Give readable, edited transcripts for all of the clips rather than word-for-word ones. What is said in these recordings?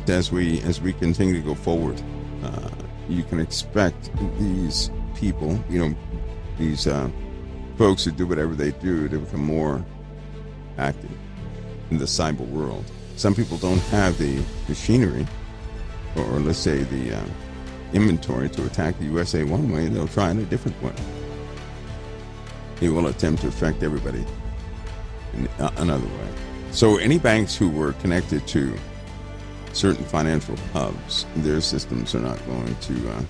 As we continue to go forward, you can expect these people, these folks who do whatever they do, to become more active in the cyber world. Some people don't have the machinery, or let's say the inventory to attack the USA one way. They'll try it a different way. They will attempt to affect everybody in another way. So any banks who were connected to certain financial hubs, their systems are not going to,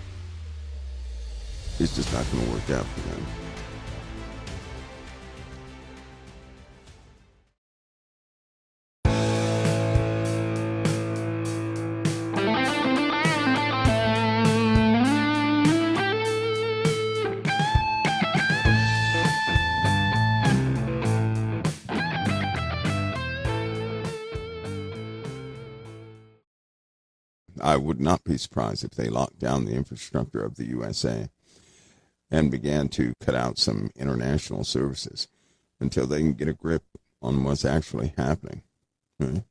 it's just not going to work out for them. I would not be surprised if they locked down the infrastructure of the USA and began to cut out some international services until they can get a grip on what's actually happening. Right?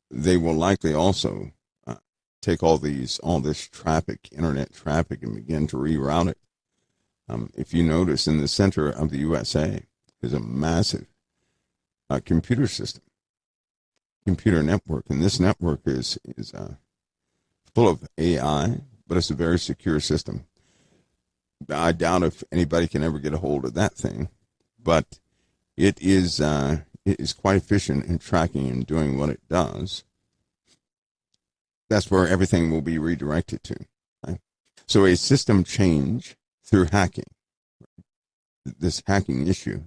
They will likely also take all this traffic, internet traffic, and begin to reroute it. If you notice, in the center of the USA is a massive computer system, computer network, and this network is full of AI, but it's a very secure system. I doubt if anybody can ever get a hold of that thing, but it is quite efficient in tracking and doing what it does. That's where everything will be redirected to. Right? So a system change through hacking, this hacking issue,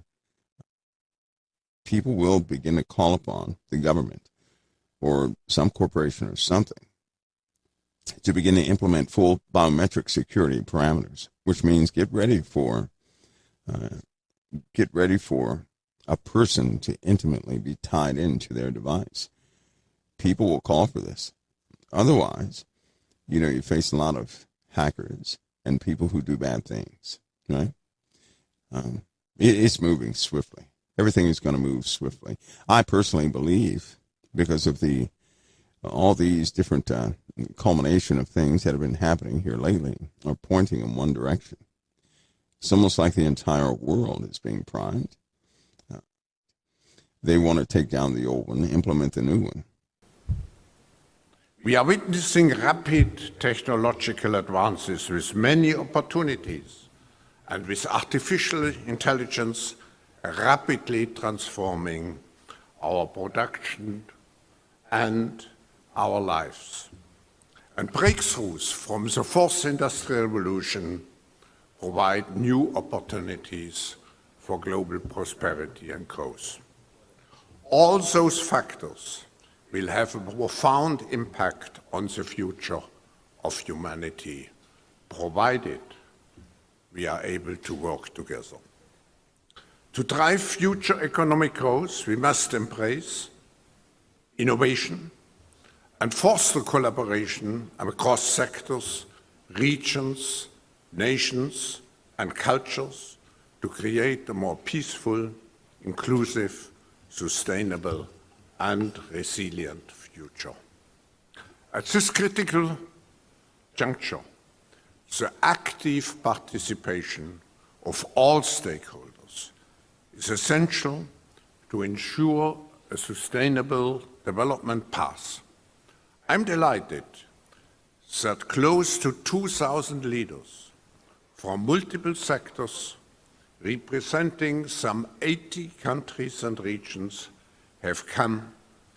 people will begin to call upon the government or some corporation or something to begin to implement full biometric security parameters, which means get ready for a person to intimately be tied into their device. People will call for this. Otherwise, you face a lot of hackers and people who do bad things, right? It's moving swiftly. Everything is going to move swiftly. I personally believe, because of all these different culmination of things that have been happening here lately, are pointing in one direction. It's almost like the entire world is being primed. They want to take down the old one, implement the new one. We are witnessing rapid technological advances with many opportunities, and with artificial intelligence rapidly transforming our production and our lives. And breakthroughs from the fourth industrial revolution provide new opportunities for global prosperity and growth. All those factors will have a profound impact on the future of humanity, provided we are able to work together. To drive future economic growth, we must embrace innovation and foster collaboration across sectors, regions, nations, and cultures to create a more peaceful, inclusive, sustainable, and resilient future. At this critical juncture, the active participation of all stakeholders is essential to ensure a sustainable development path. I'm delighted that close to 2,000 leaders from multiple sectors, representing some 80 countries and regions, have come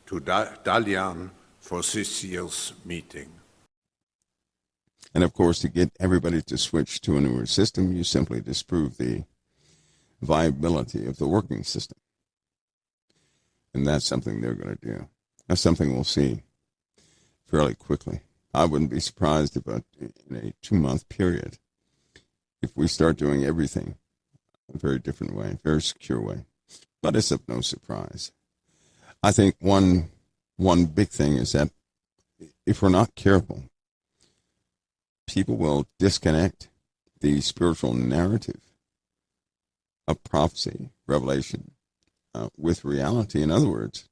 to Dalian for this year's meeting. And of course, to get everybody to switch to a newer system, you simply disprove the viability of the working system. And that's something they're going to do. That's something we'll see fairly quickly. I wouldn't be surprised if in a 2-month period, if we start doing everything a very different way, very secure way. But it's of no surprise. I think one big thing is that if we're not careful, people will disconnect the spiritual narrative of prophecy, revelation, with reality. In other words,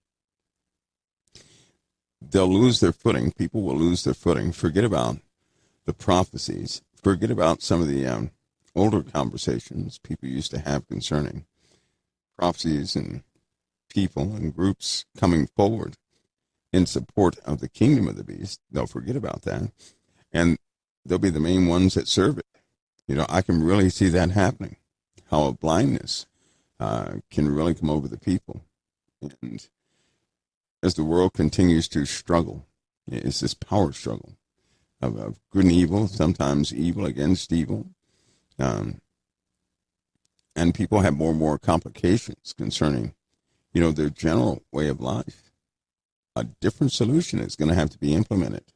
they'll lose their footing. People will lose their footing. Forget about the prophecies. Forget about some of the older conversations people used to have concerning prophecies and people and groups coming forward in support of the kingdom of the beast. They'll forget about that. And they'll be the main ones that serve it. I can really see that happening, how a blindness can really come over the people. And as the world continues to struggle, it's this power struggle of good and evil, sometimes evil against evil. And people have more and more complications concerning, their general way of life. A different solution is going to have to be implemented.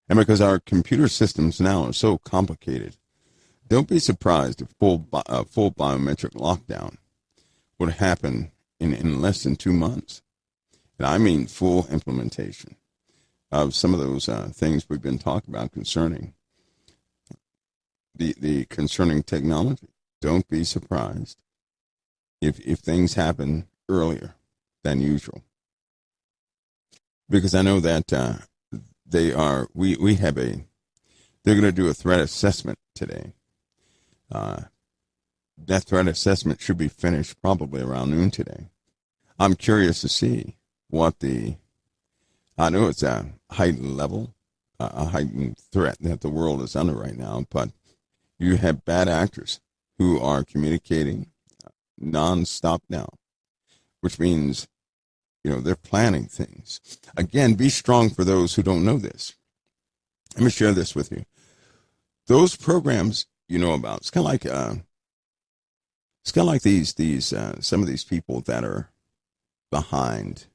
And because our computer systems now are so complicated, don't be surprised if full biometric lockdown would happen in less than 2 months. And I mean full implementation of some of those things we've been talking about concerning the concerning technology. Don't be surprised if things happen earlier than usual. Because I know that they're going to do a threat assessment today. That threat assessment should be finished probably around noon today. I'm curious to see I know it's a heightened level, a heightened threat that the world is under right now, but you have bad actors who are communicating nonstop now, which means, they're planning things. Again, be strong for those who don't know this. Let me share this with you. Those programs you know about, it's kind of like these some of these people that are behind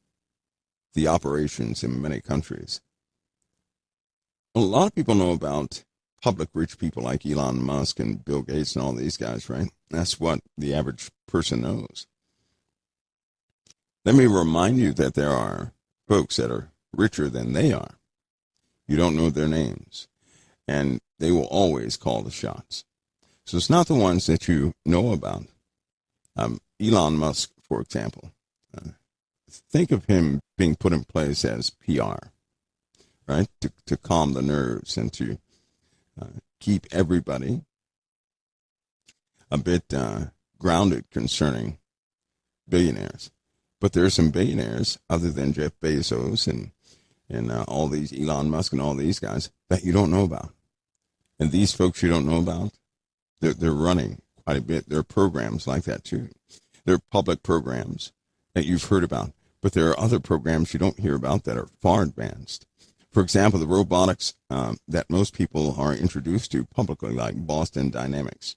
the operations in many countries. A lot of people know about public rich people like Elon Musk and Bill Gates and all these guys, right? That's what the average person knows. Let me remind you that there are folks that are richer than they are. You don't know their names, and they will always call the shots. So it's not the ones that you know about. Elon Musk, for example. Think of him being put in place as PR, right? To calm the nerves and to keep everybody a bit grounded concerning billionaires. But there are some billionaires other than Jeff Bezos and all these Elon Musk and all these guys that you don't know about. And these folks you don't know about, they're running quite a bit. There are programs like that too. There are public programs that you've heard about, but there are other programs you don't hear about that are far advanced. For example, the robotics that most people are introduced to publicly, like Boston Dynamics.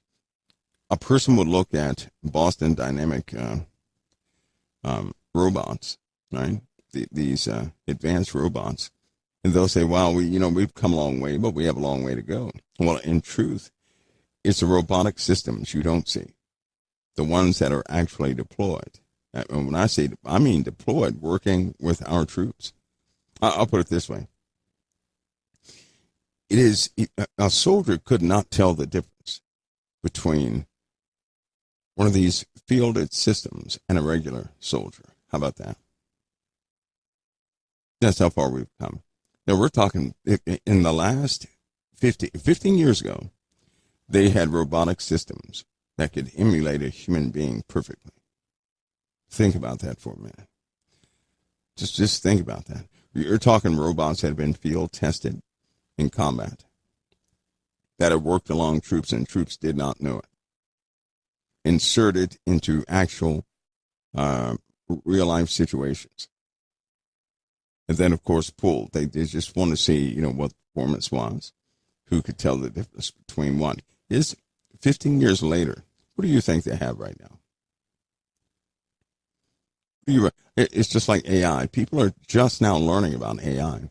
A person would look at Boston Dynamic robots, right? These advanced robots, and they'll say, "Wow, we've come a long way, but we have a long way to go." Well, in truth, it's the robotic systems you don't see, the ones that are actually deployed. And when I mean deployed, working with our troops. I'll put it this way. A soldier could not tell the difference between one of these fielded systems and a regular soldier. How about that? That's how far we've come. Now we're talking in the last 15 years ago, they had robotic systems that could emulate a human being perfectly. Think about that for a minute. Just think about that. You're talking robots that have been field tested in combat, that have worked along troops and troops did not know it. Inserted into actual real life situations. And then, of course, pulled. They just want to see, what the performance was. Who could tell the difference between what? Is 15 years later, what do you think they have right now? It's just like AI. People are just now learning about AI.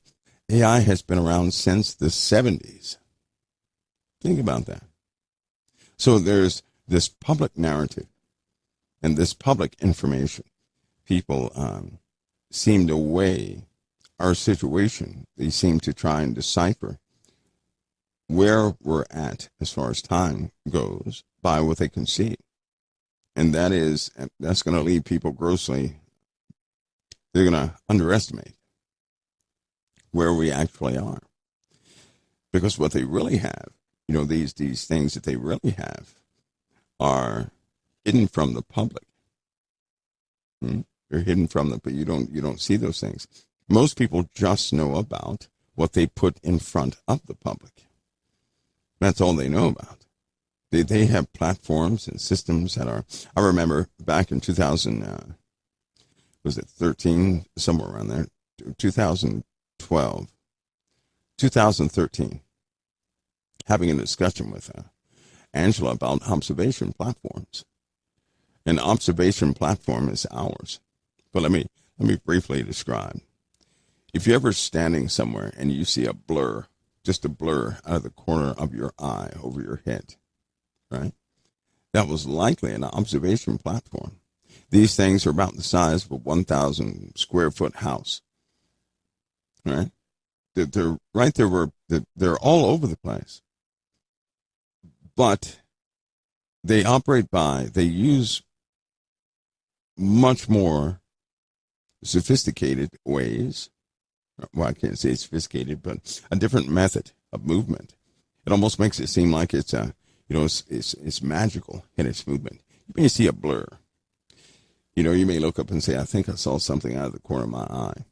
AI has been around since the 70s. Think about that. So there's this public narrative and this public information. People seem to weigh our situation. They seem to try and decipher where we're at as far as time goes by what they can see. And that's going to leave people grossly, they're going to underestimate where we actually are. Because what they really have, these things that they really have are hidden from the public. They're hidden from them, but you don't see those things. Most people just know about what they put in front of the public. That's all they know about. They have platforms and systems that are. I remember back in 2000, was it 13, somewhere around there, 2012, 2013, having a discussion with Angela about observation platforms. An observation platform is ours. But let me briefly describe. If you're ever standing somewhere and you see a blur, just a blur out of the corner of your eye over your head, right? That was likely an observation platform. These things are about the size of a 1,000 square foot house, right? They're right there. They're all over the place. But they use much more sophisticated ways. Well, I can't say sophisticated, but a different method of movement. It almost makes it seem like it's it's magical in its movement. You may see a blur. You may look up and say, I think I saw something out of the corner of my eye.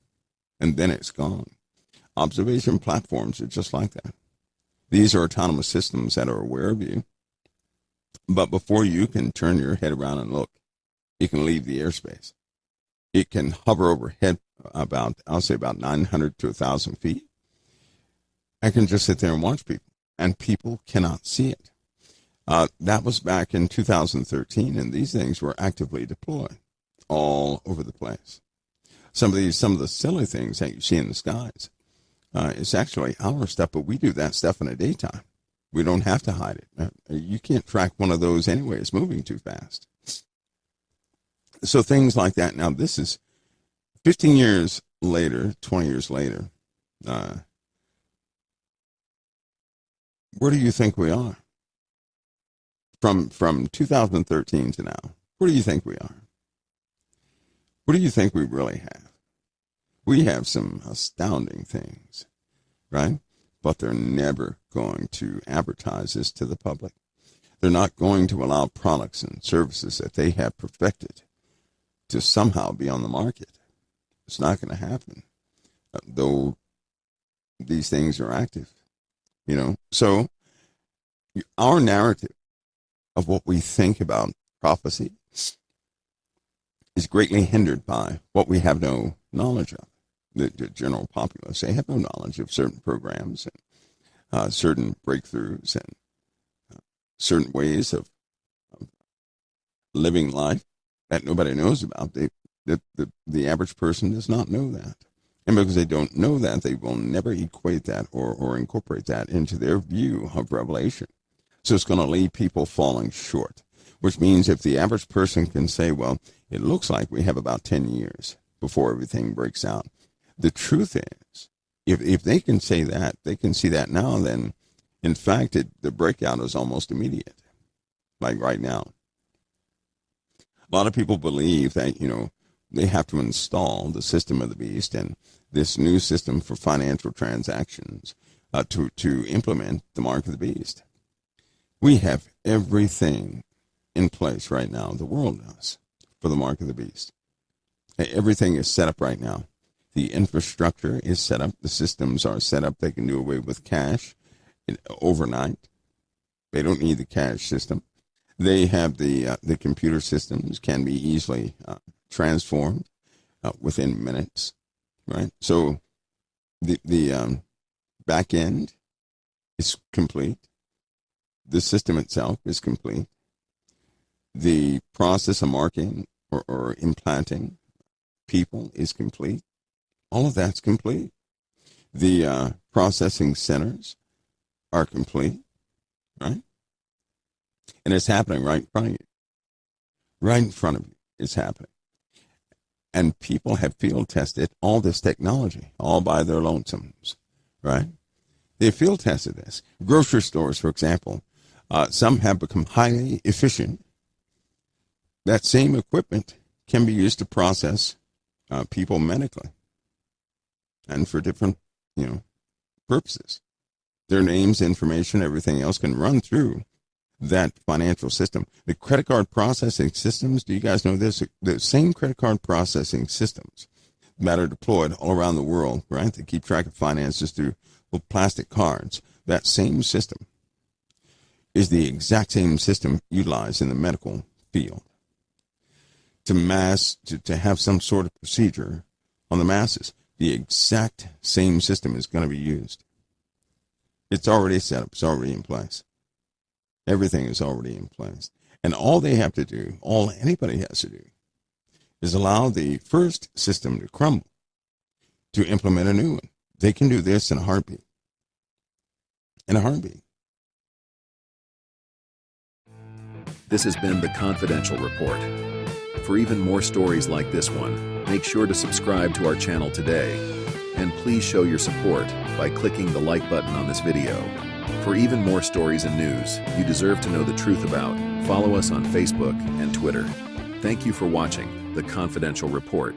And then it's gone. Observation platforms are just like that. These are autonomous systems that are aware of you. But before you can turn your head around and look, it can leave the airspace. It can hover overhead about 900 to 1,000 feet. I can just sit there and watch people, and people cannot see it. That was back in 2013, and these things were actively deployed all over the place. Some of the silly things that you see in the skies, it's actually our stuff, but we do that stuff in the daytime. We don't have to hide it. You can't track one of those anyway. It's moving too fast. So things like that. Now, this is 15 years later, 20 years later. Where do you think we are? From 2013 to now, where do you think we are? What do you think we really have? We have some astounding things, right? But they're never going to advertise this to the public. They're not going to allow products and services that they have perfected to somehow be on the market. It's not going to happen, though these things are active, So our narrative of what we think about prophecy is greatly hindered by what we have no knowledge of. The general populace, they have no knowledge of certain programs and certain breakthroughs and certain ways of living life that nobody knows about. The average person does not know that. And because they don't know that, they will never equate that or incorporate that into their view of Revelation. So it's going to leave people falling short, which means if the average person can say, well, it looks like we have about 10 years before everything breaks out. The truth is, if they can say that, they can see that now, then, in fact, the breakout is almost immediate, like right now. A lot of people believe that, they have to install the system of the beast and this new system for financial transactions to implement the mark of the beast. We have everything in place right now, the world does, for the mark of the beast. Everything is set up right now. The infrastructure is set up. The systems are set up. They can do away with cash overnight. They don't need the cash system. They have the computer systems can be easily transformed within minutes, right? So the back end is complete. The system itself is complete. The process of marking or implanting people is complete. All of that's complete. The processing centers are complete, right? And it's happening right in front of you. Right in front of you, it's happening. And people have field tested all this technology, all by their lonesomes, right? They field tested this. Grocery stores, for example, some have become highly efficient. That same equipment can be used to process people medically and for different purposes. Their names, information, everything else can run through that financial system. The credit card processing systems, do you guys know this? The same credit card processing systems that are deployed all around the world, right? They keep track of finances through little plastic cards. That same system is the exact same system utilized in the medical field to have some sort of procedure on the masses. The exact same system is going to be used. It's already set up. It's already in place. Everything is already in place. And all they have to do, all anybody has to do, is allow the first system to crumble to implement a new one. They can do this in a heartbeat. In a heartbeat. This has been the Confidential Report. For even more stories like this one, make sure to subscribe to our channel today. And please show your support by clicking the like button on this video. For even more stories and news you deserve to know the truth about, follow us on Facebook and Twitter. Thank you for watching the Confidential Report.